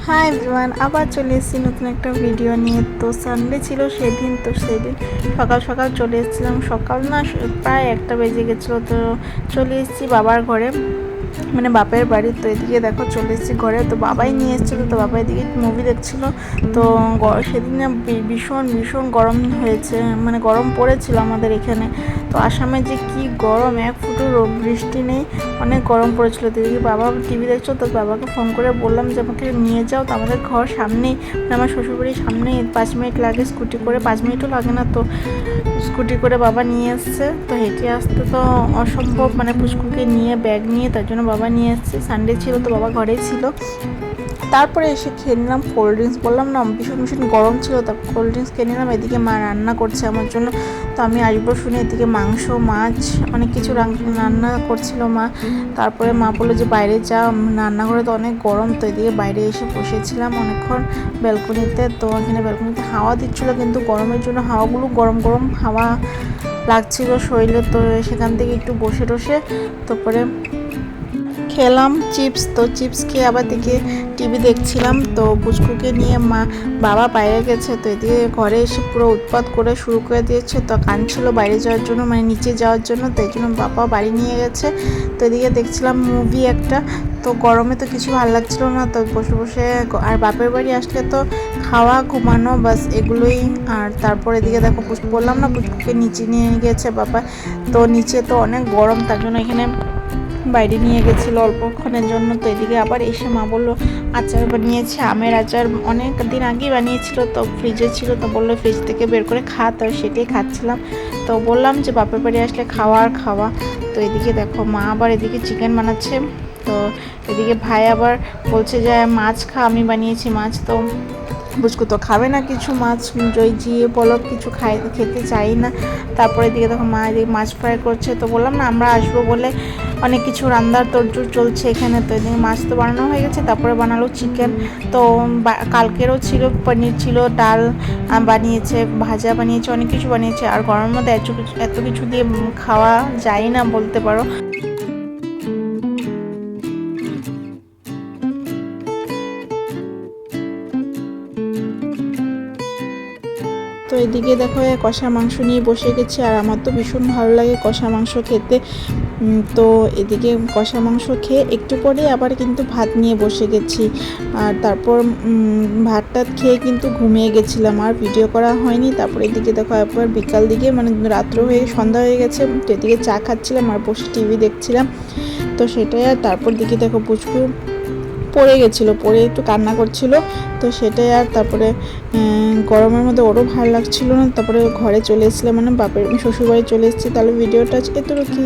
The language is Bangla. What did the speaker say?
হাই এভরিওয়ান, আবার চলে এসেছি নতুন একটা ভিডিও নিয়ে। তো সানডে ছিল সেদিন, তো সেদিন সকাল সকাল চলে এসেছিলাম। সকাল না, প্রায় 1টা বেজে গেছিলো। তো চলে এসেছি বাবার ঘরে, মানে বাপের বাড়ি। তো এদিকে দেখো চলে এসেছি ঘরে। তো বাবাই নিয়ে এসেছিলো, তো বাবা এদিকে মুভি দেখছিলো। তো সেদিন না ভীষণ ভীষণ গরম হয়েছে, মানে গরম পড়েছিল আমাদের এখানে। তো আসামে যে কি গরম, এক ফুটো বৃষ্টি নেই, অনেক গরম পড়েছিল। তো এদিকে বাবা টিভি দেখছো, তো বাবাকে ফোন করে বললাম যে আমাকে নিয়ে যাও। তো আমাদের ঘর সামনেই, মানে আমার শ্বশুরবাড়ির সামনেই, 5 মিনিট লাগে স্কুটি করে, 5 মিনিটও লাগে না। তো স্কুটি করে বাবা নিয়ে এসছে। তো হেঁটে আসতে তো অসম্ভব, মানে পুচকুকে নিয়ে ব্যাগ নিয়ে, তার জন্য বাবা নিয়ে এসছে। সানডে ছিল তো বাবা ঘরেই ছিল। তারপরে এসে খেয়ে নিলাম কোল্ড ড্রিঙ্কস। বললাম না ভীষণ ভীষণ গরম ছিল, তারপর কোল্ড ড্রিঙ্কস খেয়ে নিলাম। এদিকে মা রান্না করছে আমার জন্য। তো আমি আসবো শুনে এদিকে মাংস, মাছ, অনেক কিছু রান্না করছিল মা। তারপরে মা বললো যে বাইরে যা, রান্নাঘরে তো অনেক গরম। তো এদিকে বাইরে এসে বসেছিলাম অনেকক্ষণ ব্যালকনিতে। তো এখানে ব্যালকনিতে হাওয়া দিচ্ছিলো, কিন্তু গরমের জন্য হাওয়াগুলো গরম গরম হাওয়া লাগছিল শরীরে। তো সেখান থেকে একটু বসে টসে তারপরে খেলাম চিপস। তো চিপস খেয়ে আবার দিকে টিভি দেখছিলাম। তো পুচকুকে নিয়ে বাবা বাইরে গেছে। তো এদিকে ঘরে এসে পুরো উৎপাত করে শুরু করে দিয়েছে। তো কাঁদছিল বাইরে যাওয়ার জন্য, মানে নিচে যাওয়ার জন্য। তো এই জন্য বাবা বাড়ি নিয়ে গেছে। তো এদিকে দেখছিলাম মুভি একটা। তো গরমে তো কিছু ভালো লাগছিল না, তো বসে বসে। আর বাপের বাড়ি আসলে তো খাওয়া, ঘুমানো, বাস এগুলোই। আর তারপর এদিকে দেখো বললাম না পুচকুকে নিচে নিয়ে গেছে বাবা। তো নিচে তো অনেক গরম, তার জন্য এখানে বাইরে নিয়ে গেছিলো অল্পক্ষণের জন্য। তো এদিকে আবার এসে মা বললো আচার বানিয়েছে, আমের আচার অনেক দিন আগেই বানিয়েছিল। তো ফ্রিজে ছিল, তো বললো ফ্রিজ থেকে বের করে খা। তো সেটাই খাচ্ছিলাম। তো বললাম যে বাপের বাড়ি আসলে খাওয়া আর খাওয়া। তো এদিকে দেখো মা আবার এদিকে চিকেন বানাচ্ছে। তো এদিকে ভাই আবার বলছে যে মাছ খা, আমি বানিয়েছি মাছ। তো বুঝকো তো খাবে না কিছু মাছ, জিয়ে বলো কিছু খেতে চাই না। তারপরে দিকে দেখো মা এদিকে মাছ ফ্রাই করছে। তো বললাম না আমরা আসবো বলে অনেক কিছু রান্নার তোড়জোড় চলছে এখানে। তো এদিকে মাছ তো বানানো হয়ে গেছে, তারপরে বানালো চিকেন। তো কালকেরও ছিল পনির, ছিল ডাল বানিয়েছে, ভাজা বানিয়েছে, অনেক কিছু বানিয়েছে। আর গরমের মধ্যে এত কিছু দিয়ে খাওয়া যায় না বলতে পারো। তো এদিকে দেখো কষা মাংস নিয়ে বসে গেছি। আর আমার তো ভীষণ ভালো লাগে কষা মাংস খেতে। তো এদিকে কষা মাংস খেয়ে একটু পরে আবার কিন্তু ভাত নিয়ে বসে গেছি। আর তারপর ভাতটা খেয়ে কিন্তু ঘুমিয়ে গেছিলাম, আর ভিডিও করা হয়নি। তারপর এদিকে দেখো একবার বিকাল দিকে, মানে রাত্র হয়ে সন্ধ্যা হয়ে গেছে। তো এদিকে চা খাচ্ছিলাম আর বসে টিভি দেখছিলাম। তো সেটাই। আর তারপর দিকে দেখো পুচকু পড়ে গেছিলো, পড়ে একটু কান্না করছিল। তো সেটাই। আর তারপরে গরমের মধ্যে ওরও ভালো লাগছিল না। তারপরে ঘরে চলে এসেছিলাম, মানে শ্বশুরবাড়ি চলে এসেছি। তাহলে ভিডিওটা এতটুকু।